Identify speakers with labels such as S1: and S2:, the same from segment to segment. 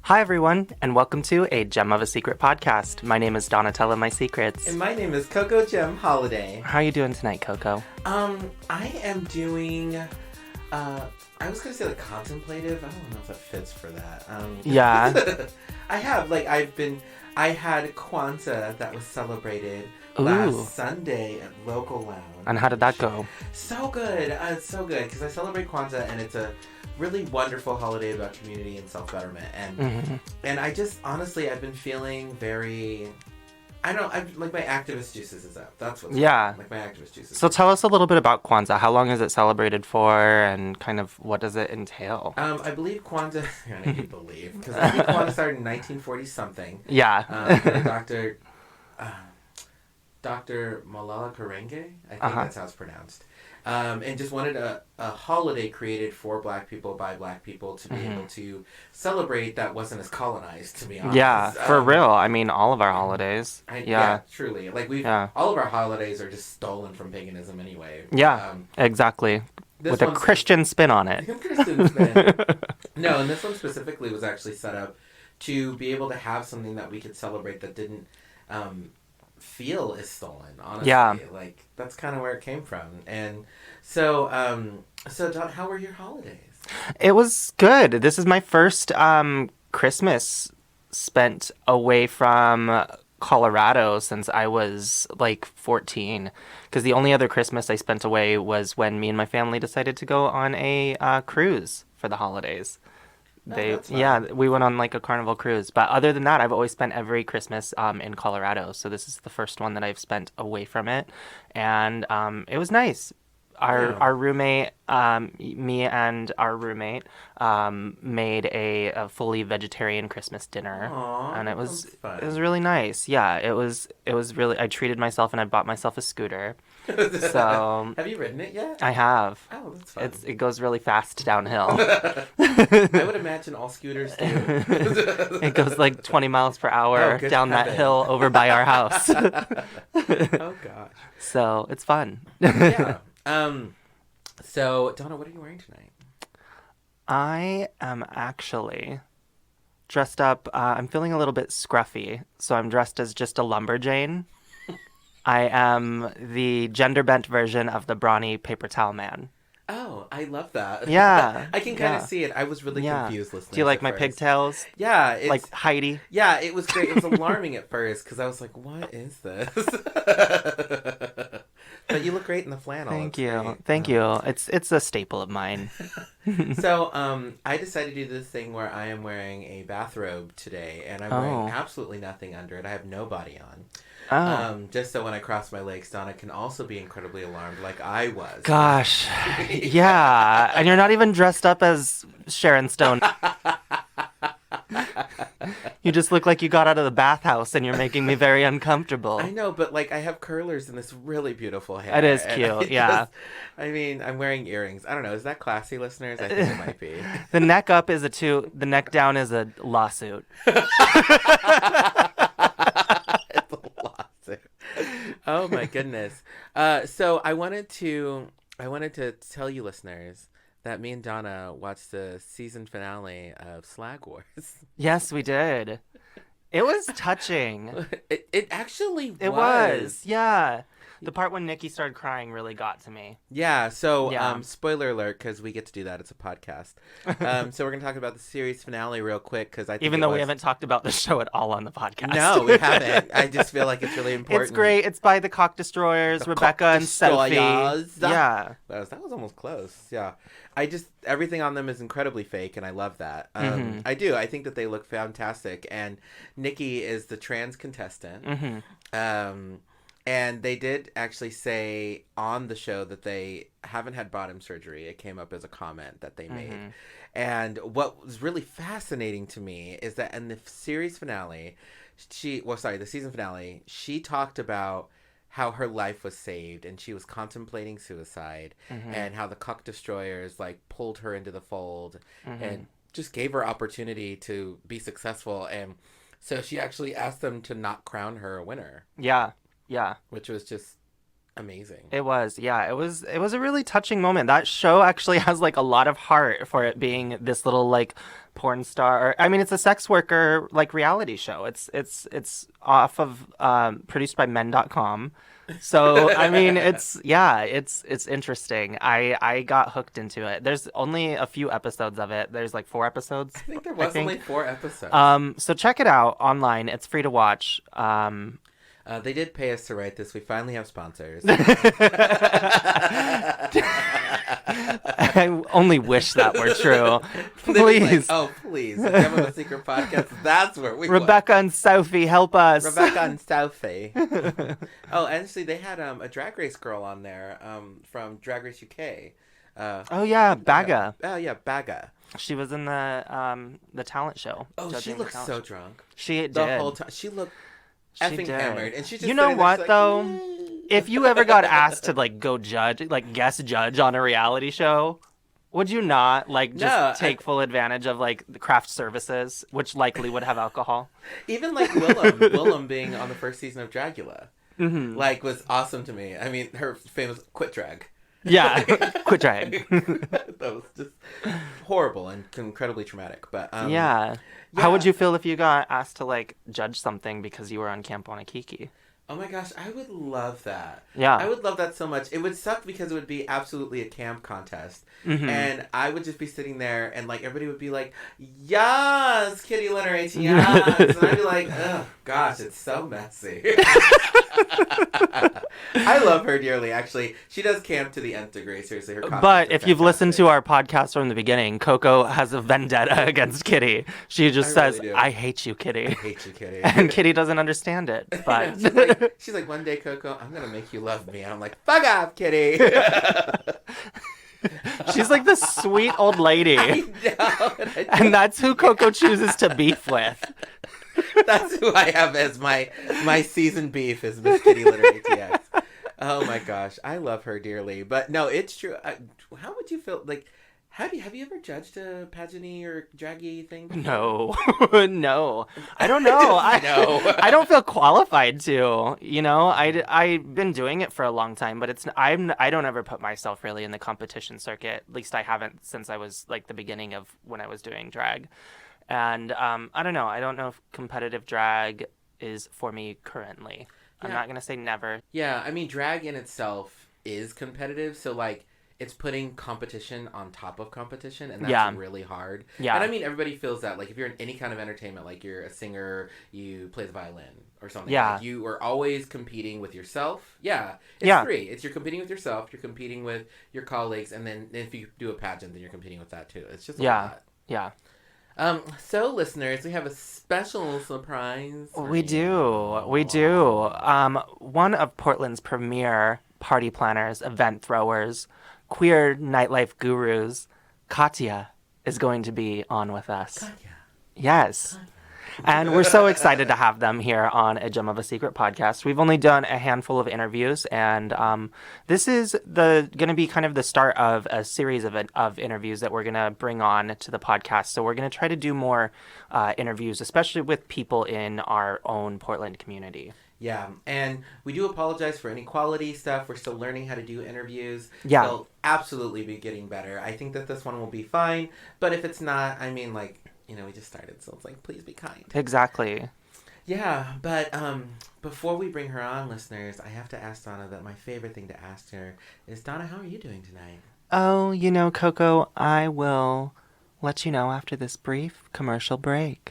S1: Hi, everyone, and welcome to a Gem of a Secret podcast. My name is Donatella My Secrets.
S2: And my name is Coco Gem Holiday.
S1: How are you doing tonight, Coco?
S2: I am doing, I was going to say contemplative. I don't know if it fits for that.
S1: Yeah.
S2: I had Kwanzaa that was celebrated
S1: Ooh.
S2: last Sunday at Local Lounge.
S1: And how did that go?
S2: So good. It's so good because I celebrate Kwanzaa and it's a really wonderful holiday about community and self-betterment. And I just, honestly, I've been feeling very... my activist juices is out. That's what's
S1: Yeah.
S2: my activist juices.
S1: So tell us a little bit about Kwanzaa. How long is it celebrated for, and kind of what does it entail?
S2: I believe Kwanzaa... I believe, because I think Kwanzaa started in 1940-something.
S1: Yeah.
S2: Dr. Malala Karenge, I think that's how it's pronounced. And just wanted a holiday created for Black people by Black people to be able to celebrate that wasn't as colonized, to be honest.
S1: Yeah, for real. I mean, all of our holidays.
S2: Truly. All of our holidays are just stolen from paganism anyway.
S1: Yeah, exactly. With a Christian spin on it.
S2: Christian spin. No, and this one specifically was actually set up to be able to have something that we could celebrate that didn't feel is stolen, honestly.
S1: Yeah.
S2: That's kind of where it came from. And so Don, how were your holidays?
S1: It was good. This is my first Christmas spent away from Colorado since I was 14. Because the only other Christmas I spent away was when me and my family decided to go on a cruise for the holidays. We went on a Carnival cruise. But other than that, I've always spent every Christmas in Colorado. So this is the first one that I've spent away from it. And it was nice. Our roommate, me and our roommate, made a fully vegetarian Christmas dinner.
S2: Aww,
S1: and it was really nice. Yeah, it was really, I treated myself and I bought myself a scooter. So
S2: have you ridden it yet?
S1: I have.
S2: Oh, that's fun.
S1: It goes really fast downhill.
S2: I would imagine all scooters do.
S1: It goes 20 miles per hour down that hill over by our house.
S2: Oh gosh.
S1: So it's fun.
S2: Yeah. So Donna, what are you wearing tonight?
S1: I am actually dressed up. I'm feeling a little bit scruffy, so I'm dressed as just a lumberjane. I am the gender-bent version of the brawny paper towel man.
S2: Oh, I love that.
S1: Yeah.
S2: I can kind of see it. I was really confused listening.
S1: Do you like my pigtails?
S2: Yeah. It's,
S1: like Heidi?
S2: Yeah, it was great. It was alarming at first because I was like, what is this? But you look great in the flannel.
S1: Thank you. It's a staple of mine.
S2: So, I decided to do this thing where I am wearing a bathrobe today, and I'm wearing absolutely nothing under it. I have no body on. Just so when I cross my legs, Donna can also be incredibly alarmed like I was.
S1: Gosh. Yeah. And you're not even dressed up as Sharon Stone. You just look like you got out of the bathhouse and you're making me very uncomfortable.
S2: I know, but I have curlers in this really beautiful hair.
S1: It is cute, yeah.
S2: I'm wearing earrings. I don't know. Is that classy, listeners? I think it might be.
S1: The neck up is a 2. The neck down is a lawsuit.
S2: Oh my goodness. So I wanted to tell you listeners that me and Donna watched the season finale of Slag Wars.
S1: Yes, we did. It was touching.
S2: It actually was.
S1: It was. Yeah. The part when Nikki started crying really got to me.
S2: Yeah, so spoiler alert, because we get to do that. It's a podcast. So we're going to talk about the series finale real quick, because I think
S1: even though we haven't talked about the show at all on the podcast.
S2: No, we haven't. I just feel like it's really important.
S1: It's great. It's by the Cock Destroyers, Rebecca and Sophie. Yeah.
S2: That was almost close. Yeah. Everything on them is incredibly fake, and I love that. I do. I think that they look fantastic, and Nikki is the trans contestant. And they did actually say on the show that they haven't had bottom surgery. It came up as a comment that they made. And what was really fascinating to me is that in the series finale, the season finale, she talked about how her life was saved and she was contemplating suicide and how the Cock Destroyers pulled her into the fold and just gave her opportunity to be successful. And so she actually asked them to not crown her a winner.
S1: Yeah. Yeah.
S2: Which was just amazing.
S1: It was, yeah. It was a really touching moment. That show actually has like a lot of heart for it being this little like porn star. I mean, it's a sex worker like reality show. It's off of produced by men.com. So, I mean, it's interesting. I got hooked into it. There's only a few episodes of it. There's like 4 episodes.
S2: I think there was only 4 episodes.
S1: So check it out online. It's free to watch.
S2: They did pay us to write this. We finally have sponsors.
S1: I only wish that were true. Please.
S2: Please. The Gem of a Secret podcast. That's where we
S1: Rebecca and Sophie, help us.
S2: Rebecca and Sophie. Actually, they had a Drag Race girl on there from Drag Race UK.
S1: Oh, yeah, Baga.
S2: Baga.
S1: She was in the talent show.
S2: Oh, she looked so drunk.
S1: She did.
S2: The whole time. She looked effing hammered. And she just
S1: you know what,
S2: like,
S1: though? If you ever got asked to, like, go judge, like, guest judge on a reality show, would you not, like, just take full advantage of, like, the craft services, which likely would have alcohol?
S2: Even, like, Willem being on the first season of Dragula, like, was awesome to me. I mean, her famous quit drag.
S1: Yeah, quit drag.
S2: That was just horrible and incredibly traumatic. But
S1: yeah. How would you feel if you got asked to like judge something because you were on Camp Wanakiki?
S2: Oh my gosh, I would love that.
S1: Yeah.
S2: I would love that so much. It would suck because it would be absolutely a camp contest. And I would just be sitting there and like everybody would be like, yes, Kitty Literate, yes. And I'd be like, oh gosh, it's so messy. I love her dearly, actually. She does camp to the nth degree, seriously. Her
S1: but if you've listened to our podcast from the beginning, Coco has a vendetta against Kitty. She just says, really I hate you, Kitty.
S2: I hate you, Kitty.
S1: And Kitty doesn't understand it. But
S2: she's like, one day, Coco, I'm going to make you love me. And I'm like, fuck off, Kitty.
S1: She's like this sweet old lady.
S2: I know.
S1: And that's who Coco chooses to beef with.
S2: That's who I have as my season beef is Miss Kitty Litter ATX. Oh my gosh, I love her dearly. But no, it's true. How would you feel like? Have you ever judged a pageant-y or draggy thing before?
S1: No, no. I don't know. I don't feel qualified to. You know, I've been doing it for a long time, but I don't ever put myself really in the competition circuit. At least I haven't since I was like the beginning of when I was doing drag. And I don't know. I don't know if competitive drag is for me currently. Yeah. I'm not gonna say never.
S2: Yeah, I mean, drag in itself is competitive, so like. It's putting competition on top of competition, and that's really hard. Yeah. And I mean, everybody feels that. Like, if you're in any kind of entertainment, like you're a singer, you play the violin or something. Yeah. Like, you are always competing with yourself. Yeah. It's three. It's you're competing with yourself, you're competing with your colleagues, and then if you do a pageant, then you're competing with that too. It's just a lot. Yeah. So, listeners, we have a special surprise.
S1: We do. One of Portland's premier party planners, event throwers, queer nightlife gurus, Katya, is going to be on with us.
S2: Katya.
S1: Yes. Katya. And we're so excited to have them here on A Gem of a Secret podcast. We've only done a handful of interviews, and this is going to be kind of the start of a series of interviews that we're going to bring on to the podcast. So we're going to try to do more interviews, especially with people in our own Portland community.
S2: Yeah, and we do apologize for any quality stuff. We're still learning how to do interviews.
S1: Yeah.
S2: They'll absolutely be getting better. I think that this one will be fine, but if it's not, I mean, like, you know, we just started, so it's like, please be kind.
S1: Exactly.
S2: Yeah, but before we bring her on, listeners, I have to ask Donna that my favorite thing to ask her is, Donna, how are you doing tonight?
S1: Oh, you know, Coco, I will let you know after this brief commercial break.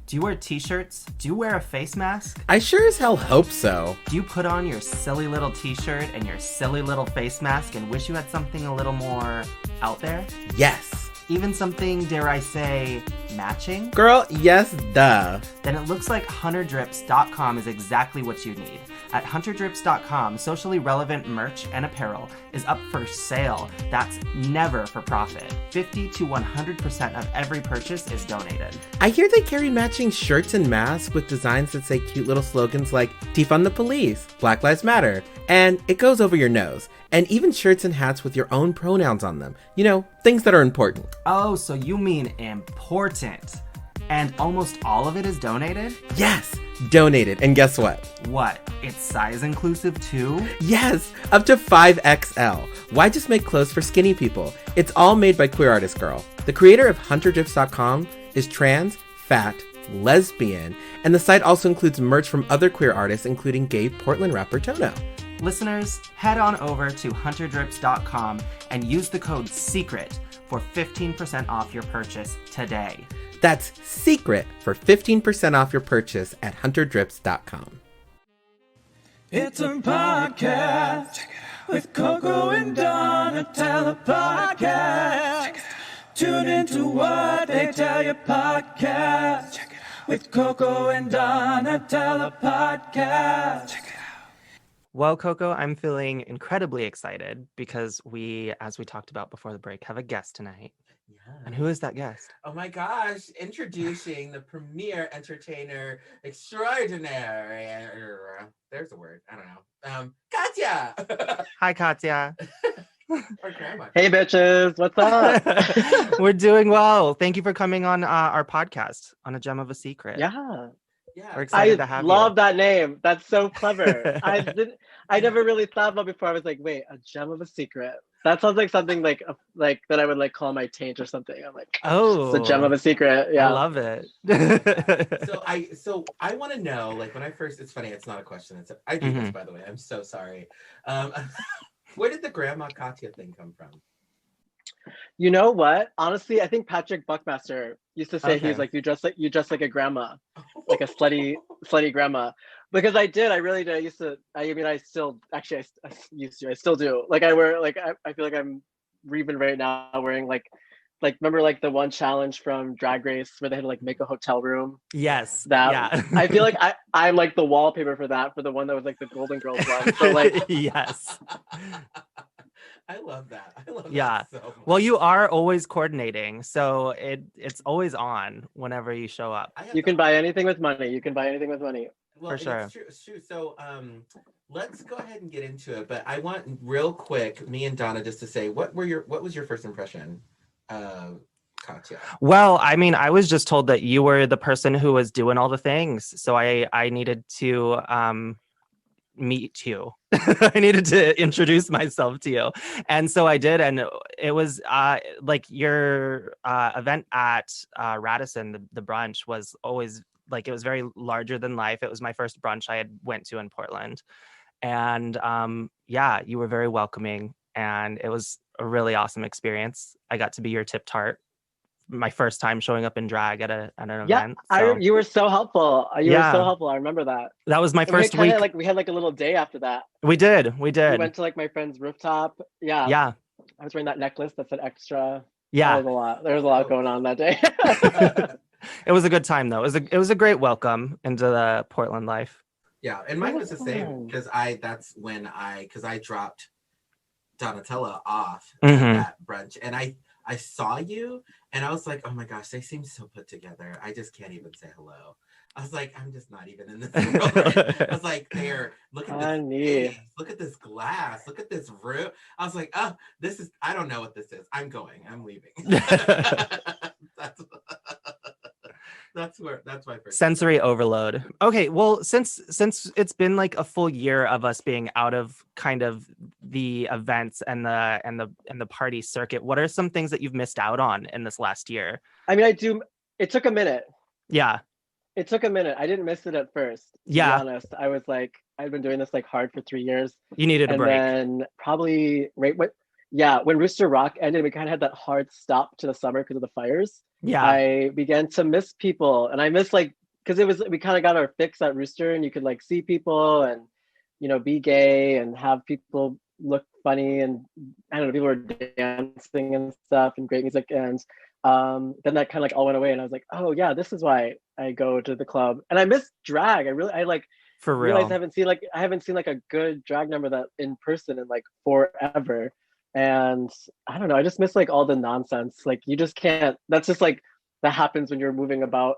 S1: Do you wear t-shirts? Do you wear a face mask?
S2: I sure as hell hope so.
S1: Do you put on your silly little t-shirt and your silly little face mask and wish you had something a little more out there?
S2: Yes.
S1: Even something, dare I say, matching?
S2: Girl, yes, duh.
S1: Then it looks like HunterDrips.com is exactly what you need. At HunterDrips.com, socially relevant merch and apparel is up for sale. That's never for profit. 50 to 100% of every purchase is donated.
S2: I hear they carry matching shirts and masks with designs that say cute little slogans like defund the police, Black Lives Matter, and it goes over your nose. And even shirts and hats with your own pronouns on them. You know, things that are important.
S1: Oh, so you mean important. And almost all of it is donated?
S2: Yes, donated. And guess what?
S1: What? It's size inclusive too?
S2: Yes, up to 5XL. Why just make clothes for skinny people? It's all made by Queer Artist Girl. The creator of HunterDrifts.com is trans, fat, lesbian, and the site also includes merch from other queer artists, including gay Portland rapper Tono.
S1: Listeners, head on over to HunterDrifts.com and use the code SECRET for 15% off your purchase today.
S2: That's SECRET for 15% off your purchase at HunterDrifts.com.
S3: It's a podcast with Coco and Donatella podcast. Tune into What They Tell You podcast with Coco and Donatella podcast.
S1: Well, Coco, I'm feeling incredibly excited because we, as we talked about before the break, have a guest tonight.
S2: Yeah.
S1: And who is that guest?
S2: Oh my gosh, introducing the premier entertainer extraordinaire. There's a word, I don't know. Katya!
S1: Hi, Katya.
S2: Or grandma.
S4: Hey bitches, what's up?
S1: We're doing well. Thank you for coming on our podcast, On a Gem of a Secret.
S4: Yeah,
S2: Yeah.
S1: We're excited to
S4: I
S1: have
S4: love
S1: you.
S4: that name. That's so clever. I never really thought about before. I was like, wait, a gem of a secret. That sounds like something like that I would like call my taint or something. I'm like,
S1: Oh,
S4: it's a gem of a secret. Yeah.
S1: I love it.
S2: So I want to know, like, when I first, it's funny, it's not a question. I do this, by the way. I'm so sorry. Where did the grandma Katya thing come from?
S4: You know what? Honestly, I think Patrick Buckmaster used to say
S1: Okay.
S4: he's like, you dress like a grandma, like a slutty grandma. Because I really did. I used to. I mean, I still actually. I used to. I still do. Like I wear. Like I feel like I'm even right now wearing like remember like the one challenge from Drag Race where they had to like make a hotel room.
S1: Yes.
S4: That
S1: Yeah.
S4: I feel like I'm like the wallpaper for that, for the one that was like the Golden Girls one. So like
S1: yes.
S2: I love that.
S1: Yeah.
S2: So much.
S1: Well, you are always coordinating, so it's always on whenever you show up.
S4: you can buy anything with money. You can buy anything with money.
S2: Well,
S1: For sure.
S2: It's true. So let's go ahead and get into it. But I want real quick, me and Donna, just to say, what was your first impression of Katya?
S1: Well, I mean, I was just told that you were the person who was doing all the things, so I needed to meet you. I needed to introduce myself to you, and so I did. And it was like your event at Radisson, the brunch was always like, it was very larger than life. It was my first brunch I had went to in Portland, and yeah, you were very welcoming, and it was a really awesome experience. I got to be your tip tart, my first time showing up in drag at an event. So
S4: You were so helpful. You were so helpful. I remember that.
S1: that was my
S4: And
S1: first week.
S4: we had like a little day after that.
S1: We did.
S4: We went to like my friend's rooftop. Yeah.
S1: Yeah.
S4: I was wearing that necklace that said extra.
S1: Yeah.
S4: That was a lot. There was a lot going on that day.
S1: It was a good time though. It was a great welcome into the Portland life.
S2: Yeah, and mine was the same because I dropped Donatella off at that brunch, and I saw you and I was like, oh my gosh, they seem so put together. I just can't even say hello. I was like, I'm just not even in this world. Right? I was like, look at this space, look at this glass, look at this room. I was like, oh, I don't know what this is. I'm leaving. That's my first
S1: sensory overload. Okay, well, since it's been like a full year of us being out of kind of the events and the party circuit, what are some things that you've missed out on in this last year?
S4: I mean, it took a minute.
S1: Yeah.
S4: It took a minute. I didn't miss it at first. To be honest, I was like, I've been doing this like hard for 3 years.
S1: You needed a break.
S4: And then probably when Rooster Rock ended, we kind of had that hard stop to the summer because of the fires.
S1: Yeah.
S4: I began to miss people, and I miss like, because we kind of got our fix at Rooster, and you could like see people and, you know, be gay and have people look funny, and I don't know, people were dancing and stuff and great music, and then that kind of like all went away, and I was like, oh yeah, this is why I go to the club. And I miss drag. I like
S1: for real.
S4: realized I haven't seen like a good drag number that in person in like forever. And I don't know, I just miss like all the nonsense. Like you just can't, that's just like, that happens when you're moving about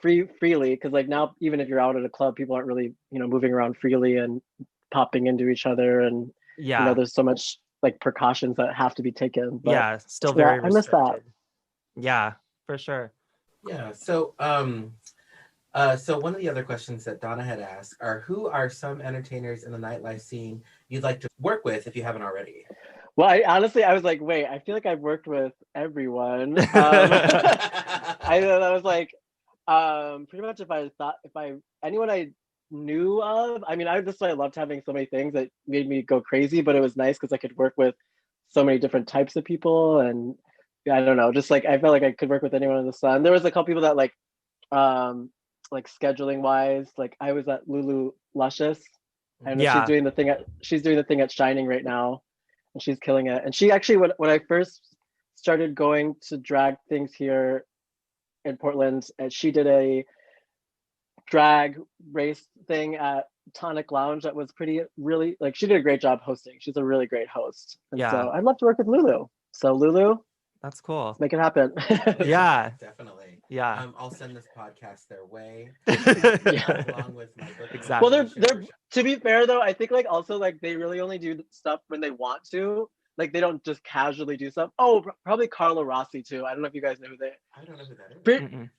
S4: freely, because like now, even if you're out at a club, people aren't really, you know, moving around freely and popping into each other, and
S1: yeah,
S4: you know, there's so much like precautions that have to be taken. But,
S1: yeah, still very
S4: I miss that.
S1: Yeah, for sure.
S2: Yeah. So So one of the other questions that Donna had asked are, who are some entertainers in the nightlife scene you'd like to work with if you haven't already?
S4: Well, I was like, wait, I feel like I've worked with everyone. I was like, pretty much if I anyone I knew of, I mean, I just I loved having so many things that made me go crazy, but it was nice because I could work with so many different types of people, and yeah, I don't know, just like I felt like I could work with anyone in the sun. There was a couple people that like scheduling wise, like I was at Lulu Luscious. I don't know,
S1: Yeah.
S4: she's doing the thing at Shining right now, and she's killing it. And she actually, when I first started going to drag things here in Portland, and she did a drag race thing at Tonic Lounge that was pretty really like she did a great job hosting. She's a really great host, and
S1: Yeah.
S4: so I'd love to work with Lulu. So Lulu,
S1: That's cool.
S4: let's make it happen.
S1: Yeah.
S2: Definitely.
S1: Yeah.
S2: I'll send this podcast their way.
S4: Yeah.
S2: Along with my book.
S1: Exactly.
S4: Well, they're to be fair though, I think like also like they really only do stuff when they want to. Like they don't just casually do stuff. Oh, probably Carla Rossi too. I don't know if you guys know who they.
S2: I don't know who that is.
S1: Mm-mm.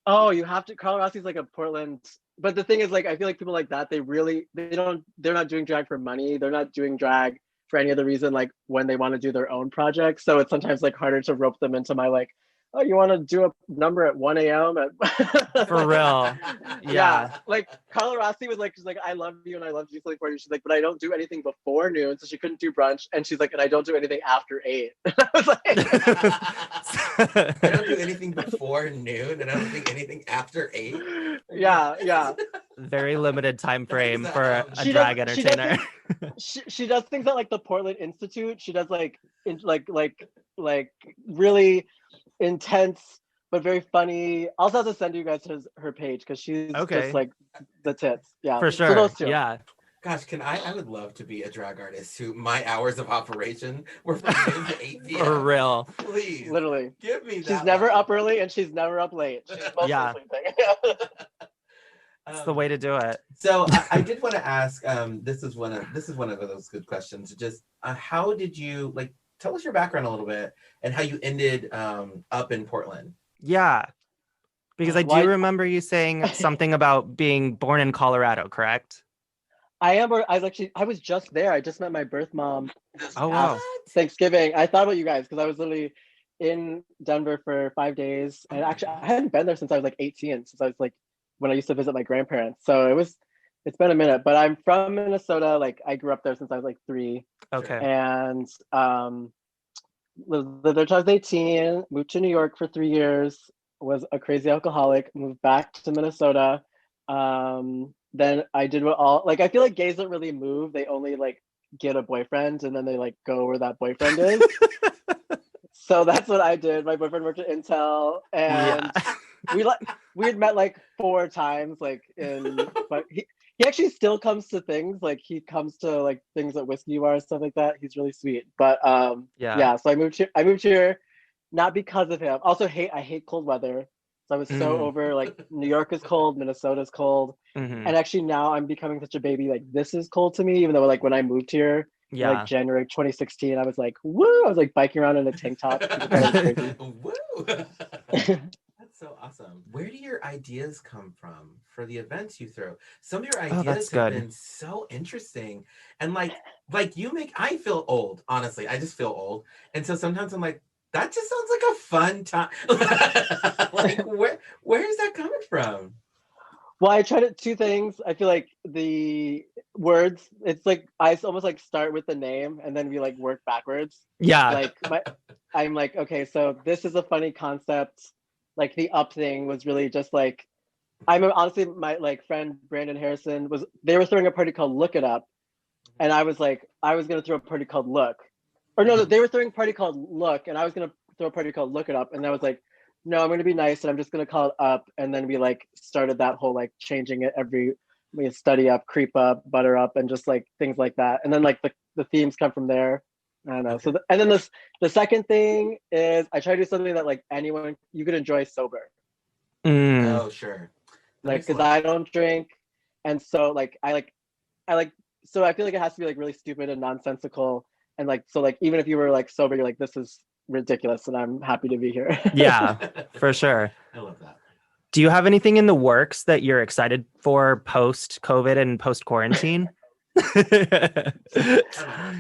S4: Oh, you have to. Carla Rossi's like a Portland. But the thing is, like, I feel like people like that, they're not doing drag for money. They're not doing drag for any other reason, like when they want to do their own projects. So it's sometimes like harder to rope them into my like, oh, you want to do a number at 1 a.m.
S1: For real. Yeah.
S4: Like Carla Rossi was like, she's like, I love you and I love you for you. She's like, but I don't do anything before noon, so she couldn't do brunch. And she's like, and I don't do anything after 8. And I was like,
S2: I don't do anything before noon, and I don't think anything after 8.
S4: yeah.
S1: Very limited time frame for a
S4: She
S1: drag
S4: does-
S1: entertainer.
S4: She does things at like the Portland Institute. She does like like really intense but very funny. I'll also have to send you guys her page because she's
S1: Okay.
S4: just like the tits. Yeah,
S1: For
S4: So
S1: sure.
S4: those two.
S1: Yeah.
S2: Gosh, I would love to be a drag artist who my hours of operation were from noon to 8 p.m.
S1: For real.
S2: Please.
S4: Literally.
S2: Give me that.
S4: She's never
S2: life.
S4: up early and she's never up late. She's mostly
S1: Yeah.
S4: sleeping.
S1: It's the way to do it.
S2: So I did want to ask. This is one of those good questions. Just how did you like? Tell us your background a little bit and how you ended up in Portland.
S1: Yeah. Because I
S4: Why-
S1: do remember you saying something about being born in Colorado, correct?
S4: I was just there. I just met my birth mom
S1: Oh, wow.
S2: What?
S4: Thanksgiving. I thought about you guys because I was literally in Denver for 5 days. And actually I hadn't been there since I was like 18, since I was like when I used to visit my grandparents. So it's been a minute, but I'm from Minnesota. Like I grew up there since I was like 3.
S1: Okay.
S4: And lived there till I was 18, moved to New York for 3 years, was a crazy alcoholic, moved back to Minnesota. Then I did what all like I feel like gays don't really move. They only like get a boyfriend and then they like go where that boyfriend is. So that's what I did. My boyfriend worked at Intel and we had met like 4 times like but he actually still comes to things, like he comes to like things at whiskey bars, stuff like that. He's really sweet. But
S1: Yeah.
S4: so I moved here not because of him. Also I hate cold weather. So I was so over like New York is cold, Minnesota's cold.
S1: Mhm.
S4: And actually now I'm becoming such a baby, like this is cold to me, even though like when I moved here
S1: Yeah.
S4: like January 2016, I was like, woo, I was like biking around in a tank top. People thought I was crazy.
S2: Woo! That's so awesome. Where do your ideas come from for the events you throw? Some of your
S1: Oh, that's
S2: ideas have
S1: good.
S2: been so interesting, and like you make. I feel old, honestly. I just feel old, and so sometimes I'm like, that just sounds like a fun time. Like where is that coming from?
S4: Well, I tried it 2 things. I feel like the words, it's like I almost like start with the name and then we like work backwards.
S1: Yeah.
S4: Like I'm like, okay, so this is a funny concept. Like the up thing was really just like honestly my like friend Brandon Harrison they were throwing a party called Look It Up. And I was like, I was gonna throw a party called Look. Or no, they were throwing a party called Look, and I was gonna throw a party called Look It Up. And I was like, no, I'm gonna be nice and I'm just gonna call it Up. And then we like started that whole like changing it we study up, creep up, butter up, and just like things like that. And then like the themes come from there. I don't know.
S2: Okay.
S4: So and then the second thing is I try to do something that like anyone you could enjoy sober.
S1: Mm.
S2: Oh, sure.
S4: Like because I don't drink, and so like I like so I feel like it has to be like really stupid and nonsensical, and like so like even if you were like sober, you're like this is ridiculous, and I'm happy to be here.
S1: Yeah, for sure.
S2: I love that.
S1: Do you have anything in the works that you're excited for post COVID and post quarantine?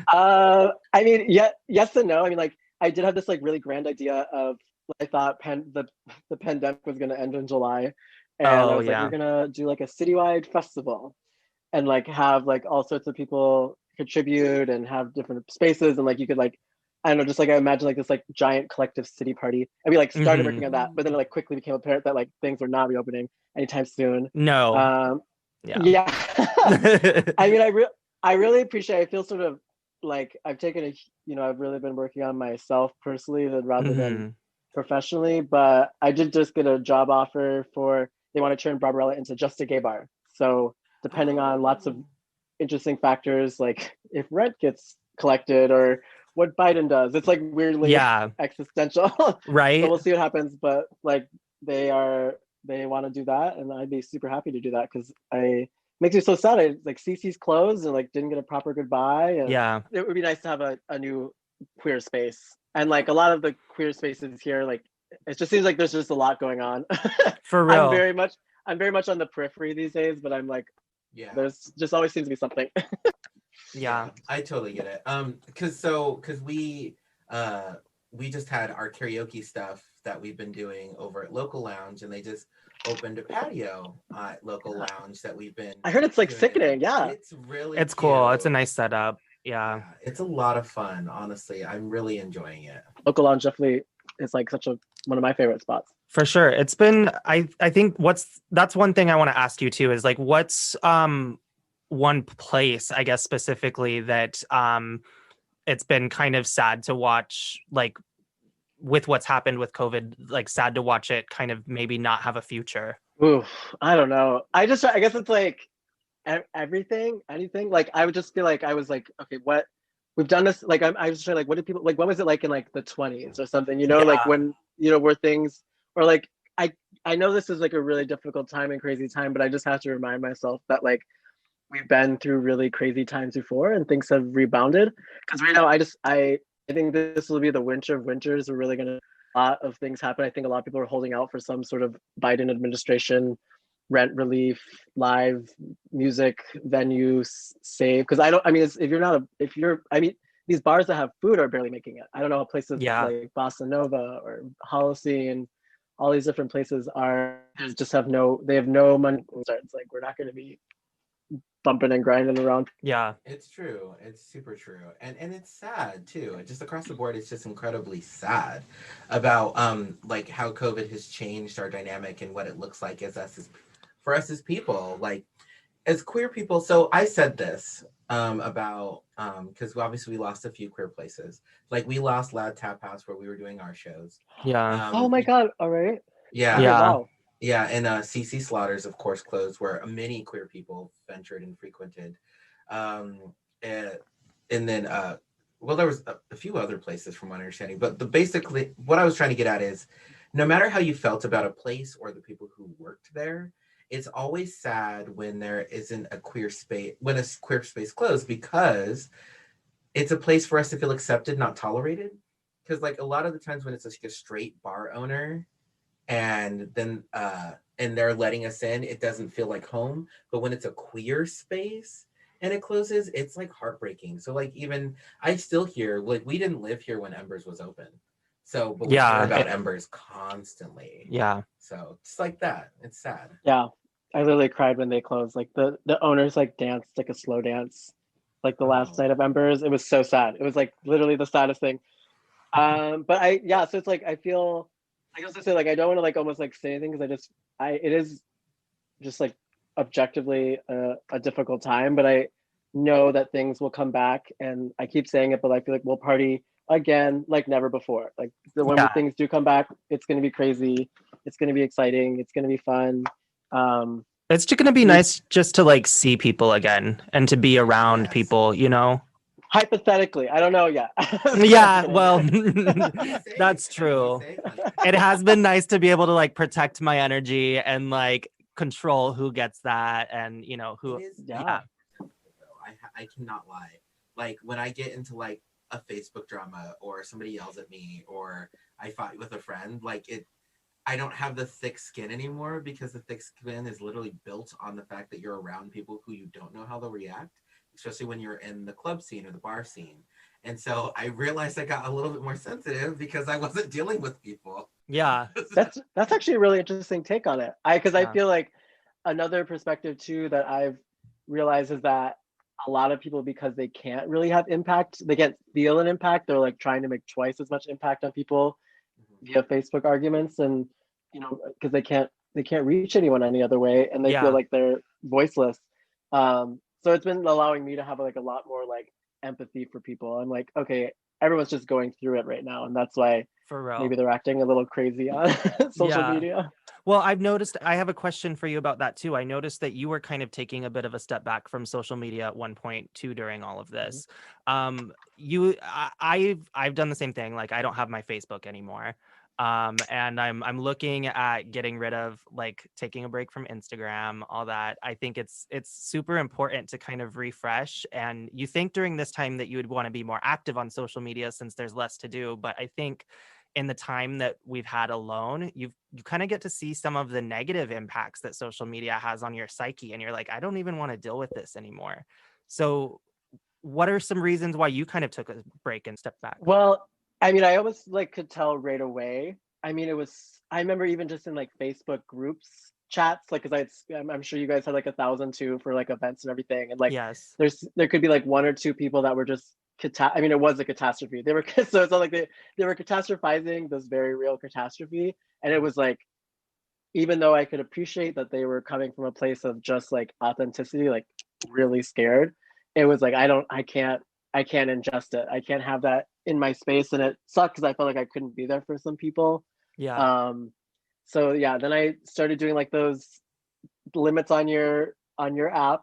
S4: I mean, yeah, yes and no. I mean, like, I did have this like really grand idea of I thought the pandemic was gonna end in July, and I
S1: Oh
S4: was like, we're
S1: yeah.
S4: gonna do like a citywide festival, and like have like all sorts of people contribute and have different spaces, and like you could like I don't know, just like I imagine like this like giant collective city party, and we like started
S1: Hmm.
S4: working on that, but then it like quickly became apparent that like things were not reopening anytime soon.
S1: No.
S4: Um,
S1: Yeah.
S4: yeah, I mean, I really appreciate. I feel sort of like I've taken a I've really been working on myself personally rather than
S1: Hmm.
S4: professionally, but I did just get a job offer for they want to turn Barbarella into just a gay bar. So depending on lots of
S2: Oh,
S4: interesting factors like if rent gets collected or what Biden does, it's like weirdly
S1: Yeah.
S4: existential. So
S1: Right.
S4: we'll see what happens. But like they want to do that, and I'd be super happy to do that because I makes me so sad. I like CC's closed and like didn't get a proper goodbye, and
S1: Yeah.
S4: it would be nice to have a new queer space. And like a lot of the queer spaces here, like it just seems like there's just a lot going on.
S1: For
S4: I'm
S1: real.
S4: very much I'm very much on the periphery these days, but I'm like
S2: yeah.
S4: there's just always seems to be something.
S1: Yeah.
S2: Yeah, I totally get it. Cause we just had our karaoke stuff that we've been doing over at Local Lounge, and they just opened a patio at Local Lounge that we've been
S4: I heard it's like
S2: doing.
S4: sickening. Yeah,
S2: It's really
S1: It's cool. It's a
S2: cute.
S1: nice setup. Yeah.
S2: Yeah, it's a lot of fun. Honestly, I'm really enjoying it.
S4: local lounge definitely is like such a one of my favorite spots.
S1: For sure. It's been I think that's one thing I want to ask you too is like what's one place, I guess specifically that it's been kind of sad to watch like with what's happened with COVID, like sad to watch it kind of maybe not have a future.
S4: Ooh, I don't know. I guess it's like everything, anything. Like I would just feel like I was like, okay, what we've done this. Like I was trying like, what did people like? What was it like in like the 20s or something? Like
S1: Yeah.
S4: when where things or like I know this is like a really difficult time and crazy time, but I just have to remind myself that like we've been through really crazy times before and things have rebounded. Because right now, I think this will be the winter of winters. We're really gonna a lot of things happen. I think a lot of people are holding out for some sort of Biden administration rent relief, live music venue save. Because I don't. I mean, if you're not a, if you're, I mean, these bars that have food are barely making it. I don't know how places
S1: Yeah.
S4: like Bossa Nova or Holocene, all these different places are just have no. They have no money. It's like we're not going to be bumping and grinding around.
S1: Yeah.
S2: It's true. It's super true. And it's sad too. Just across the board, it's just incredibly sad about like how COVID has changed our dynamic and what it looks like for us as people, like as queer people. So I said this about because obviously we lost a few queer places. Like we lost Loud Tap House where we were doing our shows.
S1: Yeah.
S4: Oh my god! All right. Okay.
S2: Yeah,
S1: Yeah.
S4: Wow.
S2: yeah, and CC Slaughters, of course, closed, where many queer people ventured and frequented. Um, and, and then, well, there was a few other places from my understanding, but basically what I was trying to get at is, no matter how you felt about a place or the people who worked there, it's always sad when there isn't a queer space, when a queer space closed, because it's a place for us to feel accepted, not tolerated. Because like a lot of the times when it's like a straight bar owner and then and they're letting us in, it doesn't feel like home. But when it's a queer space and it closes, it's like heartbreaking. So like even I still hear, like, we didn't live here when Embers was open, so but we hear
S1: Yeah.
S2: about Embers constantly.
S1: Yeah.
S2: So just like that, it's sad.
S4: Yeah. I literally cried when they closed. Like the owners like danced like a slow dance, like the last
S2: Oh,
S4: night of Embers. It was so sad. It was like literally the saddest thing. But yeah. So it's like I feel. I guess I say like I don't want to like almost like say anything because I it is just like objectively a difficult time, but I know that things will come back, and I keep saying it, but I feel like we'll party again like never before. Like when
S1: Yeah.
S4: things do come back, it's gonna be crazy. It's gonna be exciting. It's gonna be fun. Um,
S1: It's just gonna be
S4: we
S1: nice just to like see people again and to be around
S2: yes.
S1: people, you know?
S4: hypothetically, I don't know yet. I'm
S1: Yeah,
S4: kidding.
S1: well,
S2: Be safe.
S1: that's
S2: Be
S1: true.
S2: safe, honey.
S1: It has been nice to be able to like protect my energy and like control who gets that and
S2: It
S1: who.
S2: is
S4: Yeah.
S1: Yeah.
S2: though. I cannot lie. Like when I get into like a Facebook drama or somebody yells at me or I fight with a friend, like I don't have the thick skin anymore, because the thick skin is literally built on the fact that you're around people who you don't know how they'll react, especially when you're in the club scene or the bar scene. And so I realized I got a little bit more sensitive because I wasn't dealing with people.
S1: Yeah.
S4: That's actually a really interesting take on it. Because I
S1: Yeah.
S4: feel like another perspective too that I've realized is that a lot of people, because they can't really have impact, they can't feel an impact, they're like trying to make twice as much impact on people via Facebook arguments, and because they can't reach anyone any other way, and they feel
S1: Yeah.
S4: like they're voiceless. So it's been allowing me to have like a lot more like empathy for people. I'm like, okay, everyone's just going through it right now, and that's why
S1: For real.
S4: maybe they're acting a little crazy on social
S1: Yeah.
S4: media.
S1: Well, I've noticed, I have a question for you about that too. I noticed that you were kind of taking a bit of a step back from social media at one point too during all of this. I've done the same thing. Like, I don't have my Facebook anymore. And I'm looking at getting rid of, like, taking a break from Instagram, all that. I think it's super important to kind of refresh. And you think during this time that you would want to be more active on social media since there's less to do, but I think in the time that we've had alone, you kind of get to see some of the negative impacts that social media has on your psyche, and you're like, I don't even want to deal with this anymore. So what are some reasons why you kind of took a break and stepped back?
S4: Well, I mean, I almost like could tell right away. I mean, I remember even just in like Facebook groups chats, like, because I'm sure you guys had like 1,000 too for like events and everything. And like,
S1: Yes.
S4: there could be like one or two people that were just, I mean, it was a catastrophe. They were, so it's not like they were catastrophizing this very real catastrophe. And it was like, even though I could appreciate that they were coming from a place of just like authenticity, like really scared, it was like, I can't ingest it. I can't have that in my space. And it sucked because I felt like I couldn't be there for some people.
S1: Yeah.
S4: So yeah, then I started doing like those limits on your app.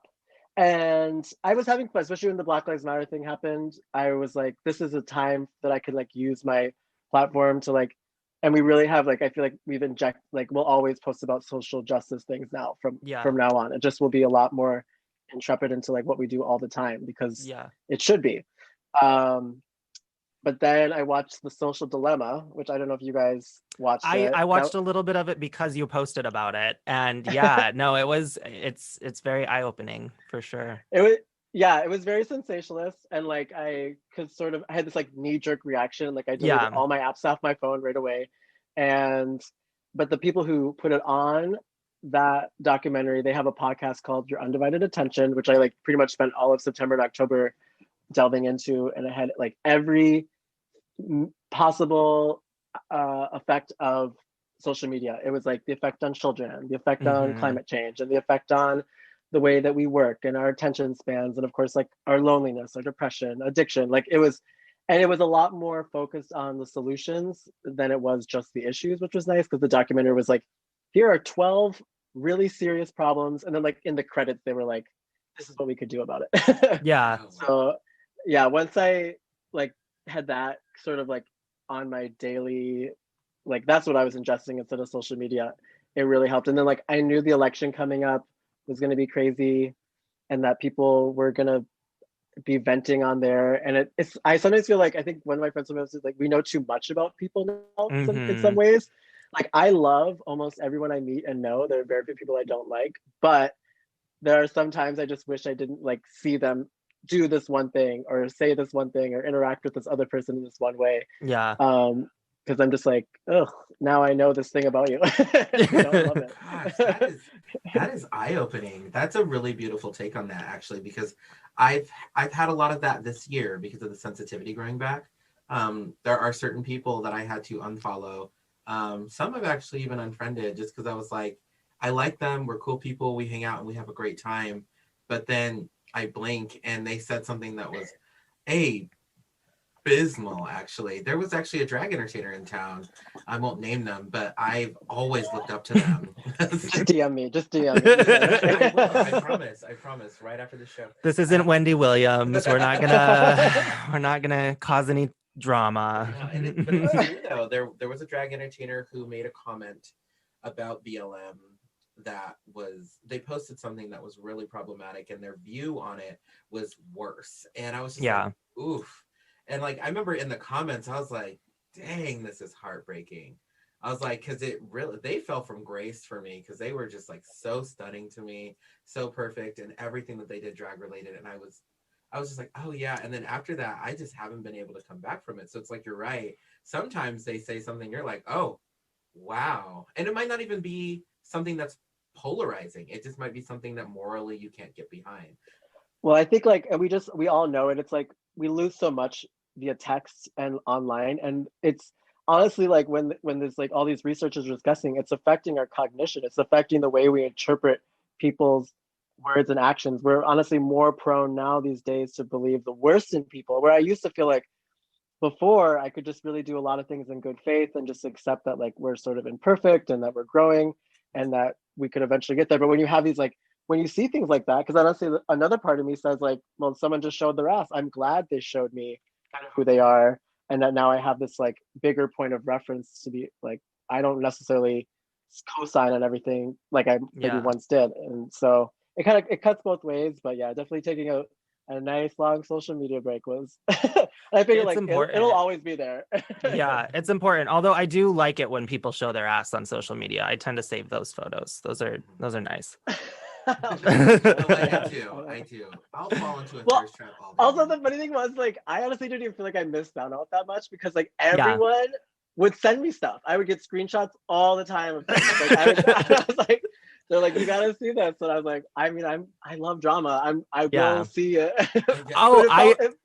S4: And I was having fun, especially when the Black Lives Matter thing happened. I was like, this is a time that I could like use my platform to like, and we really have like, I feel like we'll always post about social justice things now from
S1: Yeah.
S4: from now on. It just will be a lot more intrepid into like what we do all the time, because
S1: Yeah.
S4: it should be. Um, but then I watched The Social Dilemma, which I don't know if you guys watched it.
S1: I watched a little bit of it because you posted about it. And yeah, no, it's very eye-opening for sure.
S4: It was, yeah, it was very sensationalist, and like I had this like knee-jerk reaction, like I deleted
S1: Yeah.
S4: all my apps off my phone right away. And but the people who put it on, that documentary, they have a podcast called Your Undivided Attention, which I like pretty much spent all of September and October delving into, and it had like every possible effect of social media. It was like the effect on children, the effect on
S1: Mm-hmm.
S4: climate change, and the effect on the way that we work and our attention spans, and of course like our loneliness, our depression, addiction. Like it was a lot more focused on the solutions than it was just the issues, which was nice, because the documentary was like, here are 12 really serious problems, and then like in the credits they were like, this is what we could do about it.
S1: Yeah.
S4: So yeah, once I like had that sort of like on my daily, like that's what I was ingesting instead of social media, it really helped. And then like I knew the election coming up was going to be crazy, and that people were going to be venting on there. And it's I sometimes feel like, I think one of my friends sometimes says like, we know too much about people now in some
S1: Mm-hmm.
S4: ways. Like I love almost everyone I meet and know. There are very few people I don't like, but there are some times I just wish I didn't like see them do this one thing or say this one thing or interact with this other person in this one way.
S1: Yeah.
S4: Because I'm just like, oh, now I know this thing about you. I love
S2: Gosh,
S4: it.
S2: that is eye-opening. That's a really beautiful take on that, actually, because I've had a lot of that this year because of the sensitivity growing back. There are certain people that I had to unfollow. Some have actually even unfriended, just because I was like, I like them, we're cool people, we hang out and we have a great time. But then I blink and they said something that was abysmal, actually. There was actually a drag entertainer in town. I won't name them, but I've always looked up to them.
S4: Just DM me. Just DM
S2: I will. I
S4: me.
S2: promise. I promise. Right after the show.
S1: This isn't Wendy Williams. We're not gonna cause any drama.
S2: Yeah, but it's true though. There was a drag entertainer who made a comment about BLM that was, they posted something that was really problematic, and their view on it was worse. And I was just
S1: Yeah.
S2: like, oof. And like I remember in the comments, I was like, dang, this is heartbreaking. I was like, because they fell from grace for me because they were just like so stunning to me, so perfect, and everything that they did drag related. And I was just like, oh yeah. And then after that, I just haven't been able to come back from it. So it's like, you're right. Sometimes they say something, you're like, oh, wow. And it might not even be something that's polarizing. It just might be something that morally you can't get behind.
S4: Well, I think like, and we all know it. It's like we lose so much via text and online, and it's honestly like when there's like all these researchers are discussing, it's affecting our cognition. It's affecting the way we interpret people's words and actions. We're honestly more prone now these days to believe the worst in people. Where I used to feel like before I could just really do a lot of things in good faith and just accept that like we're sort of imperfect and that we're growing and that we could eventually get there. But when you have these like when you see things like that, because honestly another part of me says like, well, someone just showed their ass. I'm glad they showed me kind of who they are, and that now I have this like bigger point of reference to be like I don't necessarily co-sign on everything like I maybe
S1: Yeah.
S4: once did, and so it cuts both ways. But yeah, definitely taking a nice long social media break was I figured
S1: It's
S4: like it'll
S1: important.
S4: always be there.
S1: Yeah, it's important. Although I do like it when people show their ass on social media. I tend to save those photos. Those are nice.
S2: Well, I do
S4: Yeah.
S2: too. I do. I'll fall into a
S4: Well,
S2: thirst trap all day
S4: also
S2: long.
S4: the funny thing was like I honestly didn't even feel like I missed out on that much because like
S1: Yeah.
S4: everyone would send me stuff. I would get screenshots all the time of things. Like I was like, they're like, you gotta see this. And I was like, I mean, I love drama. I will
S1: Yeah.
S4: see it. But
S1: Oh,
S4: it felt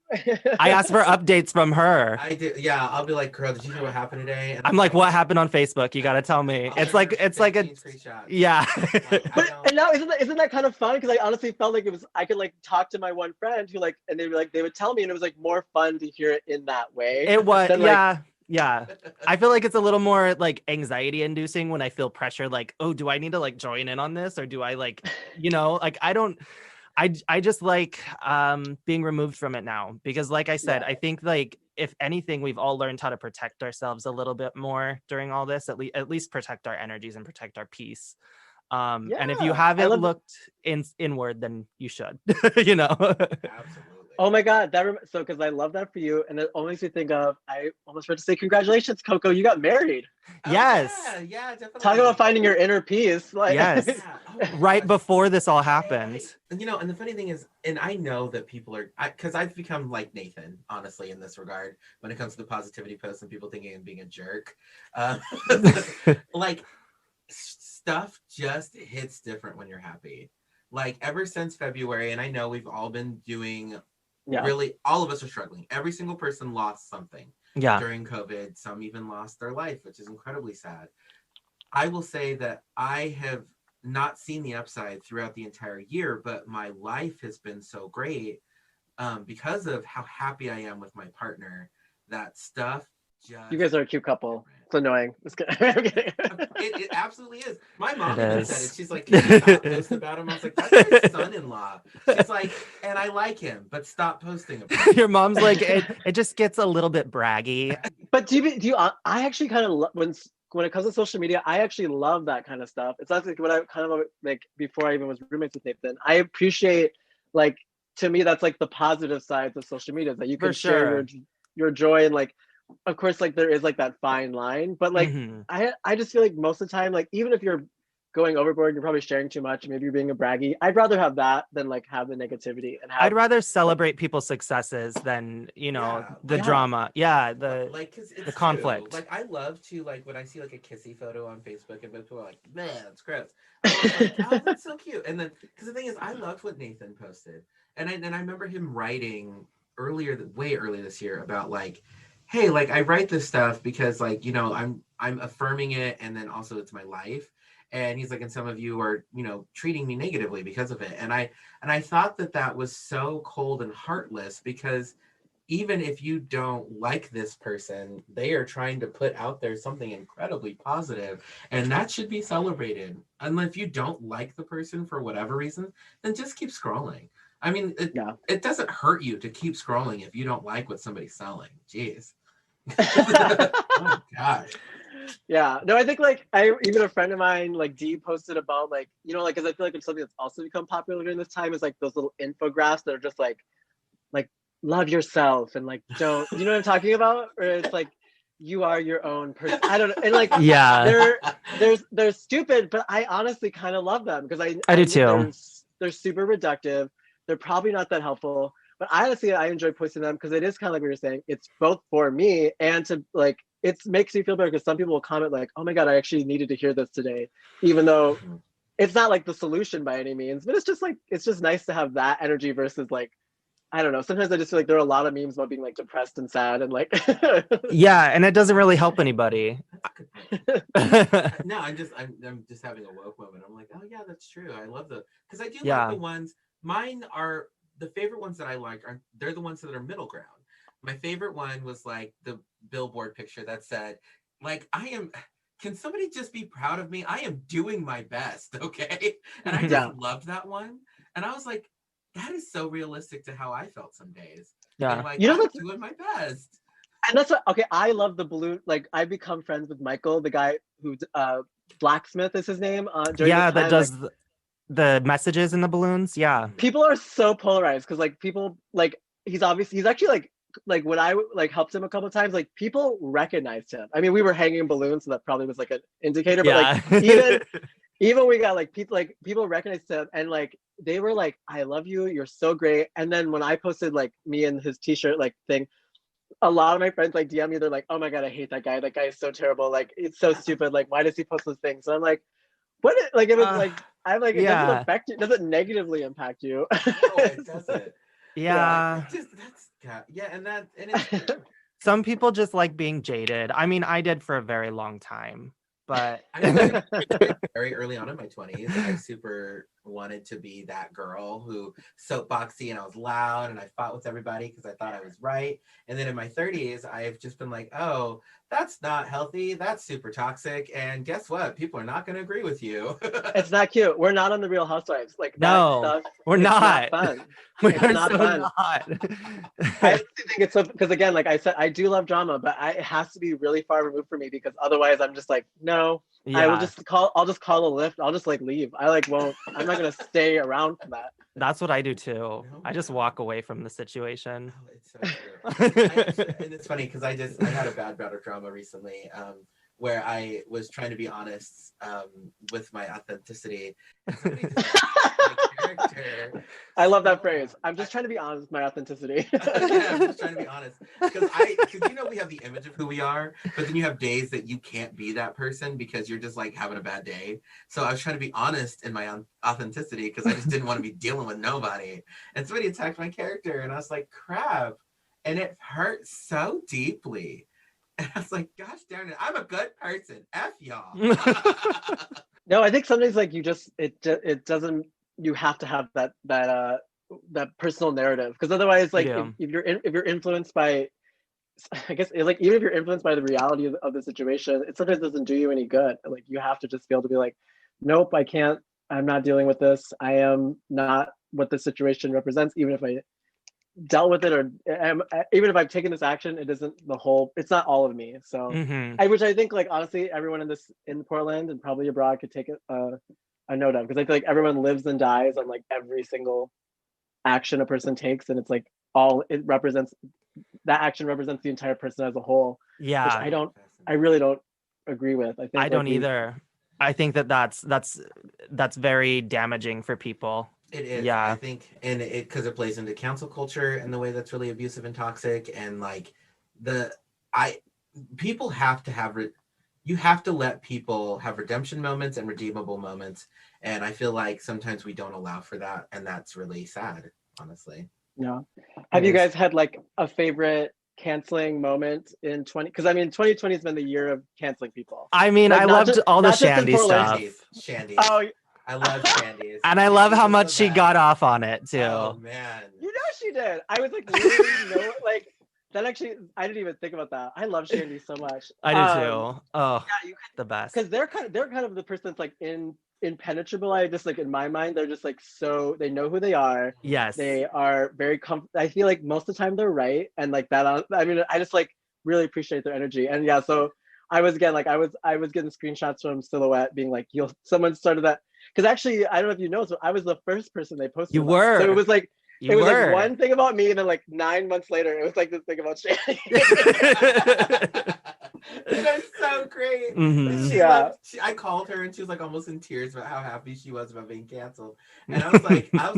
S1: I asked for updates from her.
S2: I do. Yeah, I'll be like, girl, did you hear what happened today? And
S1: I'm
S2: then
S1: like, what happened on Facebook? You gotta tell me.
S2: I'll
S1: It's
S2: send her
S1: like a
S2: 15 screenshots.
S1: yeah.
S2: Like, I
S4: But
S2: don't.
S4: and now isn't that kind of fun? Because I honestly felt like it was I could like talk to my one friend who like and they would tell me and it was like more fun to hear it in that way
S1: It was,
S4: than like
S1: yeah. I feel like it's a little more like anxiety inducing when I feel pressure, like, oh, do I need to like join in on this? Or do I like, like I don't I just like being removed from it now because like I said,
S4: yeah.
S1: I think like if anything, we've all learned how to protect ourselves a little bit more during all this, at least protect our energies and protect our peace. And if you
S4: Yeah. I
S1: haven't
S4: love
S1: looked inward, then you should, you know.
S2: Absolutely.
S4: Oh my God, so because I love that for you, and it only makes me think of I almost forgot to say congratulations, Coco. You got married.
S2: Oh
S1: Yes.
S2: yeah, yeah,
S4: Talk about
S2: definitely.
S4: finding your inner peace. Like,
S1: Yes.
S2: Yeah. Oh my
S1: Right
S2: gosh.
S1: before this all happened.
S2: And and the funny thing is, and I know that people are, because I've become like Nathan, honestly, in this regard, when it comes to the positivity posts and people thinking I'm being a jerk. Um, like, stuff just hits different when you're happy. Like, ever since February, and I know we've all been doing
S4: yeah,
S2: really, all of us are struggling. Every single person lost something
S1: Yeah.
S2: during COVID. Some even lost their life, which is incredibly sad. I will say that I have not seen the upside throughout the entire year, but my life has been so great because of how happy I am with my partner. That stuff
S4: you
S2: just
S4: guys are a cute couple.
S2: different.
S4: It's annoying. Just kidding. I'm kidding.
S2: It absolutely is. My mom
S1: It
S2: even said it.
S1: is.
S2: She's like, "Can you not post about him?" I was like, "That's my son-in-law." She's like, "And I like him, but stop posting about him."
S1: Your mom's like, it just gets a little bit braggy.
S4: But do you? I actually kind of when it comes to social media, I actually love that kind of stuff. It's not like what I kind of like before I even was roommates with Nathan. I appreciate like to me that's like the positive sides of social media is that you
S1: For
S4: can share
S1: sure.
S4: your joy and like of course like there is like that fine line, but like
S1: Hmm.
S4: I just feel like most of the time like even if you're going overboard, you're probably sharing too much, maybe you're being a braggy. I'd rather have that than like have the negativity and
S1: I'd
S4: have
S1: rather
S4: like
S1: celebrate people's successes than,
S2: Yeah,
S1: the
S2: like
S4: yeah.
S1: drama. Yeah, the
S2: like because
S1: the
S2: it's true.
S1: conflict.
S2: Like I love to like when I see like a kissy photo on Facebook and people are like, "Man, that's gross." I'm always like, "Oh, that's so cute." And then because the thing is, I loved what Nathan posted, and I remember him writing way earlier this year about like, "Hey, like I write this stuff because like I'm affirming it, and then also it's my life." And he's like, and some of you are treating me negatively because of it, and I thought that was so cold and heartless because even if you don't like this person, they are trying to put out there something incredibly positive, and that should be celebrated. And if you don't like the person for whatever reason, then just keep scrolling. I mean,
S4: Yeah.
S2: it doesn't hurt you to keep scrolling if you don't like what somebody's selling. Jeez. Oh my gosh.
S4: Yeah, no, I think like I even a friend of mine like D posted about like like because I feel like it's something that's also become popular during this time is like those little infographics that are just like love yourself and like don't what I'm talking about or it's like you are your own person. I don't know. And like
S1: Yeah,
S4: they're stupid, but I honestly kind of love them because
S1: I do
S4: I
S1: too.
S4: they're super reductive. They're probably not that helpful. But honestly, I enjoy posting them because it is kind of like what you're saying. It's both for me and to like it makes me feel better because some people will comment like, "Oh my god, I actually needed to hear this today," even though it's not like the solution by any means. But it's just like it's just nice to have that energy versus like I don't know. Sometimes I just feel like there are a lot of memes about being like depressed and sad and like
S1: Yeah, and it doesn't really help anybody.
S2: That's a good point. No, I'm just having a woke moment. I'm like, oh yeah, that's true. I love the because I do like
S1: Yeah.
S2: the ones. Mine are the favorite ones that I like are they're the ones that are middle ground. My favorite one was like the billboard picture that said, like, I am. Can somebody just be proud of me? I am doing my best, okay? And I
S4: yeah.
S2: just loved that one. And I was like, that is so realistic to how I felt some days. Being
S1: Yeah.
S2: like,
S4: You know
S2: I'm
S4: what's
S2: doing my best.
S4: and that's what okay, I love the balloon like I become friends with Michael, the guy who Blacksmith is his name during this
S1: Yeah, that
S4: time like
S1: does the messages in the balloons. Yeah.
S4: people are so polarized because like people like he's actually like when I like helped him a couple of times like people recognized him. I mean we were hanging balloons so that probably was like an indicator but like
S1: Yeah.
S4: even we got like people recognized him and like they were like I love you, you're so great. And then when I posted like me and his t-shirt like thing a lot of my friends like DM me, they're like, "Oh my god, I hate that guy. That guy is so terrible. Like, it's so stupid. Like, why does he post those things?" So I'm like, "What? Like, if it's
S1: Uh,
S4: like, I'm like, it doesn't
S1: yeah.
S4: affect you. It doesn't negatively impact you."
S2: No, it doesn't. Yeah,
S1: Yeah.
S2: it just that's yeah, and it's true.
S1: Some people just like being jaded. I mean, I did for a very long time, but
S2: I know that like very early on in my 20s, I super wanted to be that girl who soapboxy and I was loud and I fought with everybody because I thought I was right. And then in my 30s, I've just been like, oh, that's not healthy. That's super toxic. And guess what? People are not going to agree with you.
S4: It's not cute. We're not on the Real Housewives. Like that
S1: no,
S4: stuff.
S1: we're
S4: It's not
S1: not.
S4: fun.
S1: We
S4: It's
S1: are
S4: not
S1: so
S4: fun.
S1: not.
S4: I honestly think it's so because again, like I said, I do love drama, but it has to be really far removed for me because otherwise, I'm just like, no. I will
S1: Yeah,
S4: just call. I'll just call a lift. I'll just like leave. I like won't. I'm not gonna stay around for that.
S1: that's what I do too.
S2: No,
S1: I just
S2: yeah.
S1: walk away from the situation.
S2: Oh, it's so true. I actually, and it's funny because I had a bad bout of drama recently, where I was trying to be honest, with my authenticity, and somebody just my character.
S4: I love that
S2: So
S4: phrase. I'm just trying to be honest with my authenticity.
S2: yeah, I'm just trying to be honest because you know we have the image of who we are, but then you have days that you can't be that person because you're just like having a bad day. So I was trying to be honest in my authenticity because I just didn't want to be dealing with nobody. And somebody attacked my character, and I was like, crap, and it hurt so deeply. And I was like, gosh darn it, I'm a good person. F y'all.
S4: No, I think sometimes like you just it doesn't you have to have that personal narrative because otherwise
S1: You
S4: like
S1: do.
S4: if you're influenced by I guess like even if you're influenced by the reality of the situation, it sometimes doesn't do you any good. Like you have to just be able to be like, nope, I can't. I'm not dealing with this. I am not what the situation represents. Even if I dealt with it or even if I've taken this action, it isn't the whole. It's not all of me. So
S1: Hmm.
S4: which I think like honestly, everyone in Portland and probably abroad could take a note of because I feel like everyone lives and dies on like every single action a person takes, and it's like all it represents that action represents the entire person as a whole, which
S1: Yeah,
S4: I really don't agree with. I
S1: I
S4: think like
S1: don't
S4: we,
S1: either. I think that's very damaging for people.
S2: It is, I
S1: Yeah.
S2: think, and it because it plays into cancel culture in the way that's really abusive and toxic, and like the I people have to have you have to let people have redemption moments and redeemable moments, and I feel like sometimes we don't allow for that, and that's really sad, honestly.
S4: you know,
S1: It
S4: have you
S1: is.
S4: guys had like a favorite canceling moment in 20? Because I mean, 2020 has been the year of canceling people.
S1: I mean,
S4: Like
S1: I loved all the
S4: not just in
S1: Shandy
S4: Portland.
S1: stuff.
S2: Shandy's.
S4: Oh,
S2: I love Shandy's.
S1: And I love
S2: Shandy's
S1: how
S2: is
S1: much
S2: the
S1: she
S2: best.
S1: got off on it too.
S2: Oh man.
S4: you know she did. I was like, literally, no, like that actually. I didn't even think about that. I love Shandy so much.
S1: I do too. Oh,
S4: Yeah, you
S1: the best.
S4: because they're kind of the person that's like impenetrable. I just like in my mind they're just like so they know who they are.
S1: Yes.
S4: They are very I feel like most of the time they're right and like that. I mean I just like really appreciate their energy and yeah. So I was again like I was getting screenshots from Silhouette being like someone started that because actually I don't know if you know so I was the first person they posted
S1: You
S4: about. So it
S1: were.
S4: was like
S1: You
S4: it was
S1: were.
S4: like one thing about me, and then like 9 months later, it was like this thing about Shandy.
S2: That's so great.
S1: Mhm.
S2: I called her and she was like almost in tears about how happy she was about being canceled. And I was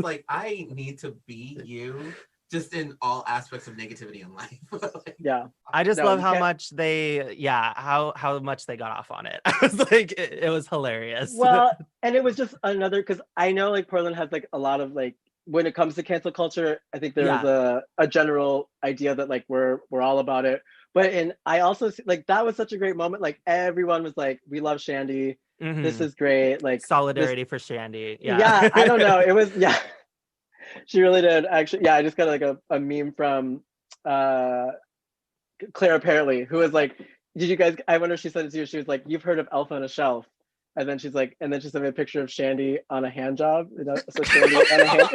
S2: like, I need to be you just in all aspects of negativity in life. Like,
S4: Yeah.
S1: I just
S4: No,
S1: love
S4: you
S1: how
S4: can't-
S1: much how much they got off on it. I was like, it was hilarious.
S4: Well, and it was just another, because I know like Portland has like a lot of like, when it comes to cancel culture, I think there's a general idea that like we're all about it. But I also like that was such a great moment. Like everyone was like, we love Shandy. This is great. Like
S1: Solidarity for Shandy.
S4: Yeah, I don't know. It was she really did actually. Yeah, I just got like a meme from Claire apparently, who was like, did you guys, I wonder if she sent it to you, she was like, you've heard of Elf on a Shelf. And then she's like, and then she sent me a picture of Shandy on a hand job. You know, so Shandy on a hand.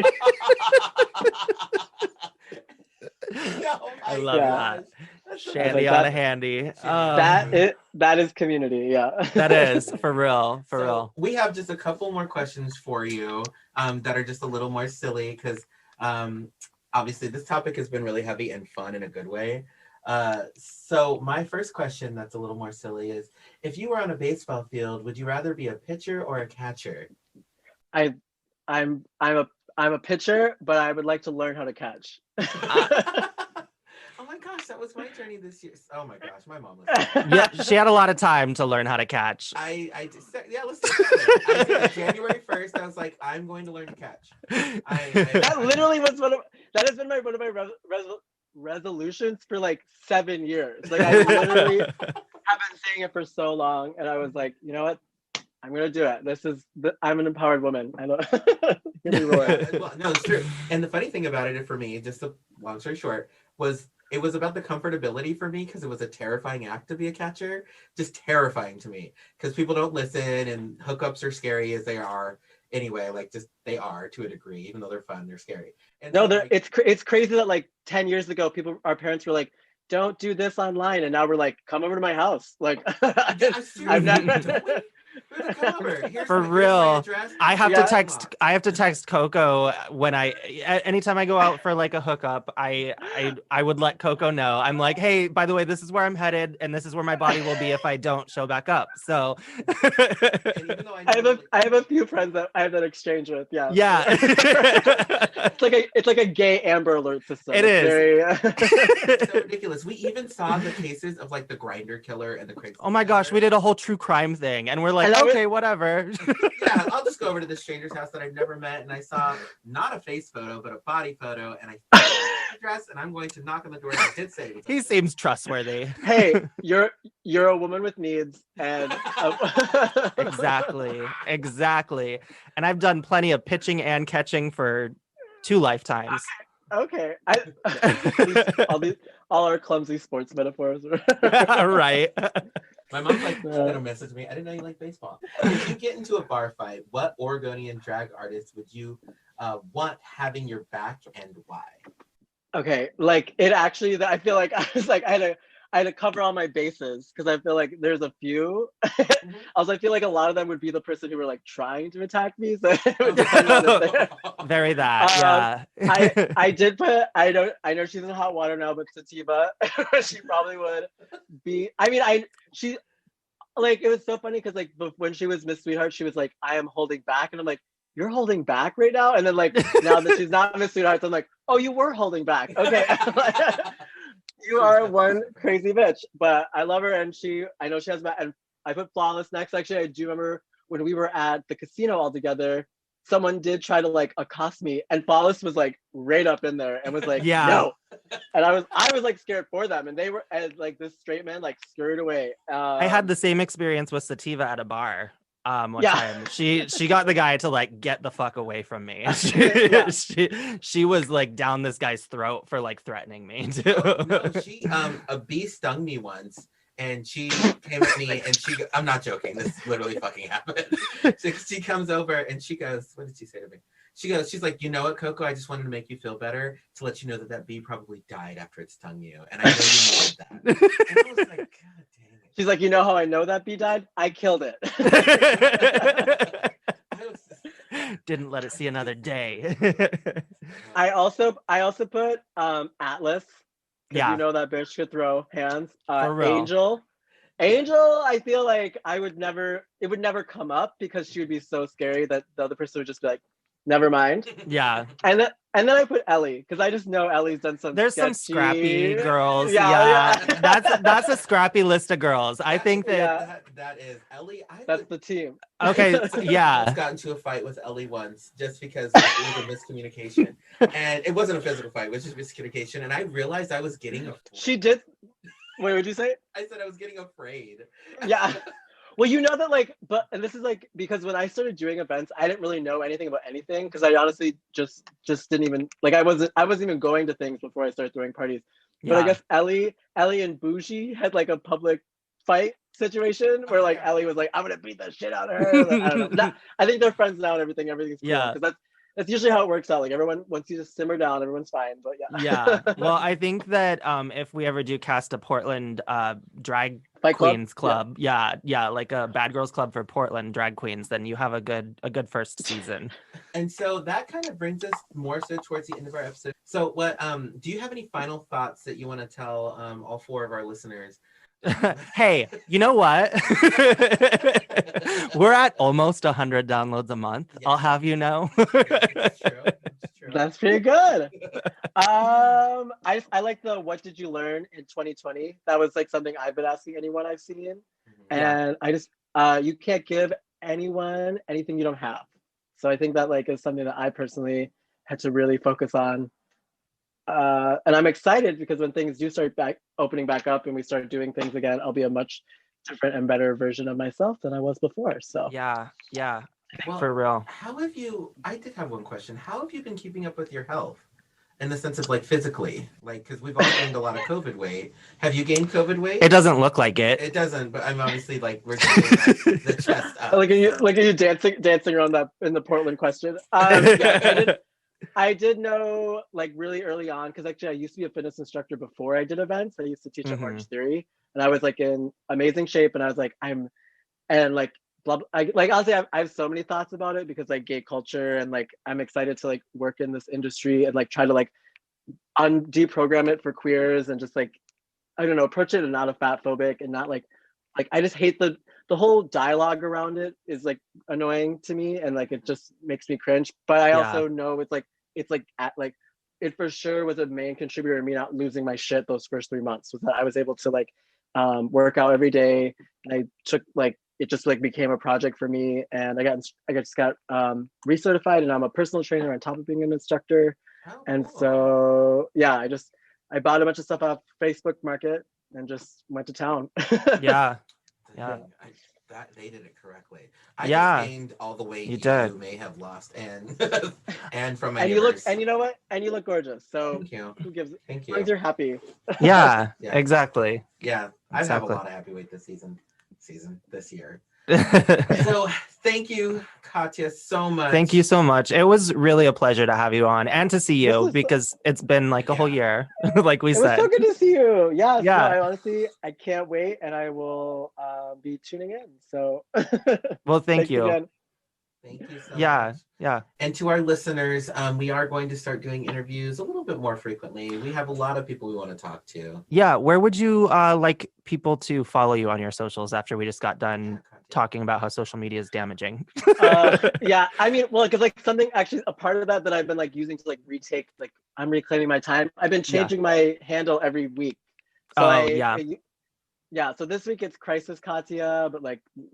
S1: I love that. Shandy
S4: like,
S1: on a handy.
S4: That is community. Yeah.
S1: That is for real. For real.
S2: We have just a couple more questions for you that are just a little more silly because obviously this topic has been really heavy and fun in a good way. So my first question that's a little more silly is, if you were on a baseball field, would you rather be a pitcher or a catcher?
S4: I'm a pitcher, but I would like to learn how to catch.
S2: Oh my gosh, that was my journey this year. Oh my gosh, my mom was.
S1: Yeah, she had a lot of time to learn how to catch.
S2: I just, yeah, let's do that. I did it January 1st. I was like, I'm going to learn to catch.
S4: That literally was that has been one of my resolutions for like 7 years. Like I literally have been saying it for so long, and I was like, you know what? I'm gonna do it. I'm an empowered woman. I know.
S2: Well, no, it's true. And the funny thing about it for me, just a long story short, was it was about the comfortability for me because it was a terrifying act to be a catcher. Just terrifying to me because people don't listen and hookups are scary as they are. Anyway, like just they are to a degree, even though they're fun, they're scary. And
S4: no,
S2: so, like,
S4: it's crazy that like 10 years ago, our parents were like, don't do this online, and now we're like, come over to my house. Like, I've never.
S2: Come over.
S1: For real, I have to text Coco when anytime I go out for like a hookup. I would let Coco know. I'm like, hey, by the way, this is where I'm headed, and this is where my body will be if I don't show back up. So,
S4: I have a few friends that I have that exchange with. Yeah.
S1: Yeah.
S4: it's like a gay Amber Alert system.
S1: It is.
S2: It's so ridiculous. We even saw the cases of like the Grinder killer and the Craigslist.
S1: Oh my gosh, we did a whole true crime thing, and we're like, okay, whatever.
S2: Yeah, I'll just go over to this stranger's house that I've never met, and I saw not a face photo, but a body photo, and I found the address, and I'm going to knock on the door. And I did say it.
S1: He seems trustworthy.
S4: Hey, you're a woman with needs, and
S1: exactly. And I've done plenty of pitching and catching for 2 lifetimes.
S4: Okay, all our clumsy sports metaphors.
S1: Right.
S2: My mom's like, she's gonna message me. I didn't know you like baseball. If you get into a bar fight, what Oregonian drag artist would you want having your back, and why?
S4: Okay, like it actually, I feel like I was like I had to cover all my bases because I feel like there's a few. Also, I feel like a lot of them would be the person who were like trying to attack me. So
S1: very that.
S4: Yeah. I did put. I know she's in hot water now, but Sativa, she probably would be. I mean, she like it was so funny because like when she was Miss Sweetheart, she was like, I am holding back, and I'm like, you're holding back right now, and then like now that she's not Miss Sweetheart, I'm like, oh, you were holding back. Okay. You are one crazy bitch, but I love her, and I know she has and I put Flawless next. Actually, I do remember when we were at the casino all together, someone did try to like accost me, and Flawless was like right up in there and was like, no. And I was like scared for them, and they were as like this straight man like scurried away.
S1: I had the same experience with Sativa at a bar. One time she got the guy to like get the fuck away from me. She was like down this guy's throat for like threatening me too.
S2: No, she a bee stung me once, and she came at me, and I'm not joking, this literally fucking happened. She comes over and she goes, what did she say to me? She's like, you know what, Coco, I just wanted to make you feel better, to let you know that bee probably died after it stung you, and I know you know that. And I was like, God damn.
S4: She's like, you know how I know that bee died? I killed it.
S1: Didn't let it see another day.
S4: I also put Atlas, because
S1: Yeah,
S4: that bitch could throw hands.
S1: for real.
S4: Angel. Angel, I feel like it would never come up because she would be so scary that the other person would just be like, never mind.
S1: Yeah.
S4: And then I put Ellie, because I just know Ellie's done some
S1: There's some
S4: sketchy.
S1: scrappy girls.
S4: Yeah.
S1: That's a scrappy list of girls. I think that
S2: That is Ellie.
S4: That's the team.
S1: okay,
S2: I
S1: yeah.
S2: almost got into a fight with Ellie once just because it was a miscommunication. And it wasn't a physical fight, it was just miscommunication. And I realized I was getting afraid.
S4: She did. Wait, what'd you say?
S2: I said I was getting afraid.
S4: Yeah. Well, and this is because when I started doing events, I didn't really know anything about anything, because I honestly just didn't even I wasn't even going to things before I started throwing parties. But I guess Ellie and Bougie had a public fight situation where Ellie was like, I'm gonna beat the shit out of her. I don't know. I think they're friends now and everything's cool.
S1: Yeah.
S4: Because that's usually how it works out. Everyone, once you just simmer down, everyone's fine. But yeah.
S1: Yeah. Well, I think that if we ever do cast a Portland drag
S4: Fight
S1: queens club, yeah, like a bad girls club for Portland drag queens, then you have a good first season.
S2: And so that kind of brings us more so towards the end of our episode. So what do you have any final thoughts that you want to tell all 4 of our listeners?
S1: Hey, you know what? We're at almost 100 downloads a month. Yeah. I'll have you know.
S2: It's true.
S4: That's pretty good. I like the what did you learn in 2020? That was something I've been asking anyone I've seen. And I just you can't give anyone anything you don't have. So I think that is something that I personally had to really focus on. And I'm excited because when things do start opening back up and we start doing things again, I'll be a much different and better version of myself than I was before. So
S1: yeah.
S2: Well,
S1: for real.
S2: I did have one question. How have you been keeping up with your health in the sense of physically? Because we've all gained a lot of COVID weight. Have you gained COVID weight?
S1: It doesn't look like it.
S2: It doesn't, but I'm obviously we're doing the chest up.
S4: Look at you dancing around that in the Portland question. Yeah, I did know really early on, because actually I used to be a fitness instructor before I did events. I used to teach at Orange Theory, and I was in amazing shape, and I was honestly, I have so many thoughts about it because gay culture, and I'm excited to work in this industry and try to deprogram it for queers, and just I don't know, approach it and not a fat phobic, and not I just hate the whole dialogue around it is annoying to me, and it just makes me cringe. But I also know it for sure was a main contributor in me not losing my shit those first 3 months, was that I was able to work out every day, and I took it just became a project for me, and I just got recertified, and I'm a personal trainer on top of being an instructor.
S2: Oh,
S4: and
S2: cool.
S4: So yeah, I bought a bunch of stuff off Facebook Market and just went to town.
S1: Yeah.
S2: They did it correctly. I just gained all the weight you may have lost, and and from my neighbors.
S4: You know what? And you look gorgeous. So
S2: thank you.
S4: Who gives?
S2: Thank
S4: As
S2: you.
S4: long as you're happy.
S1: Yeah. Exactly.
S2: Yeah, I have a lot of happy weight this year. So thank you, Katya, so much.
S1: Thank you so much. It was really a pleasure to have you on and to see you, because it's been a whole year, like we said.
S4: It was so good to see you. Yeah.
S1: Yeah.
S4: No, I can't wait, and I will be tuning in. So.
S1: Well, thank you.
S2: Again. Thank you so much.
S1: Yeah.
S2: And to our listeners, we are going to start doing interviews a little bit more frequently. We have a lot of people we want to talk to.
S1: Yeah. Where would you like people to follow you on your socials after we just got done talking about how social media is damaging?
S4: Yeah. I mean, well, because something actually a part of that I've been using to retake, I'm reclaiming my time. I've been changing my handle every week. So yeah, so this week it's Crisis Katya, but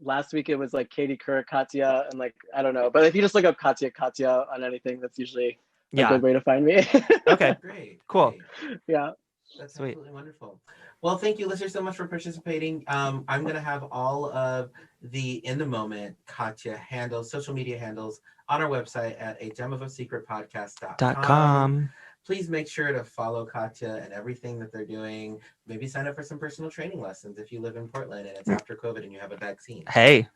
S4: last week it was Katie Couric Katya, and I don't know. But if you just look up Katya Katya on anything, that's usually a good way to find me.
S1: Okay.
S2: Great.
S1: Cool.
S2: Great.
S4: Yeah.
S2: That's absolutely wonderful. Well, thank you, listeners, so much for participating. I'm going to have all of the In the Moment Katya handles, social media handles, on our website at agemofasecretpodcast.com. Please make sure to follow Katya and everything that they're doing. Maybe sign up for some personal training lessons if you live in Portland and it's after COVID and you have a vaccine.
S1: Hey.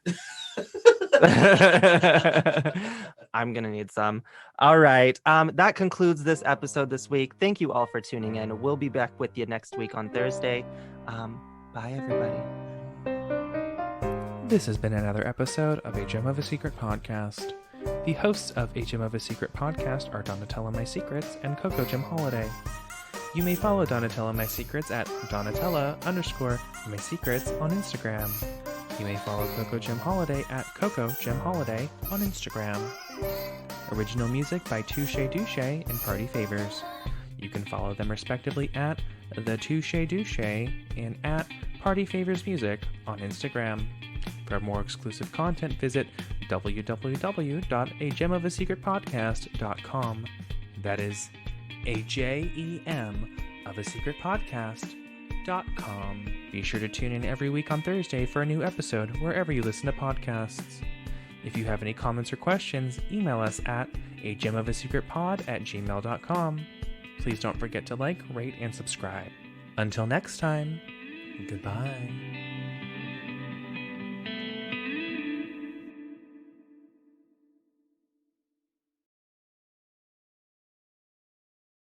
S1: I'm going to need some. All right. That concludes this episode this week. Thank you all for tuning in. We'll be back with you next week on Thursday. Bye, everybody.
S3: This has been another episode of A Gem of a Secret podcast.
S5: The hosts of A Gem of a Secret podcast are Donatella My Secrets and Coco Gem Holiday. You may follow Donatella My Secrets at Donatella_My Secrets on Instagram. You may follow Coco Gem Holiday at Coco Gem Holiday on Instagram. Original music by Touche Douche and Party Favors. You can follow them respectively at The Touche Douche and at Party Favors Music on Instagram. For more exclusive content, visit www.agemofasecretpodcast.com. That is AJEM of a secret podcast.com. Be sure to tune in every week on Thursday for a new episode wherever you listen to podcasts. If you have any comments or questions, email us at agemofasecretpod@gmail.com. Please don't forget to like, rate, and subscribe. Until next time, goodbye.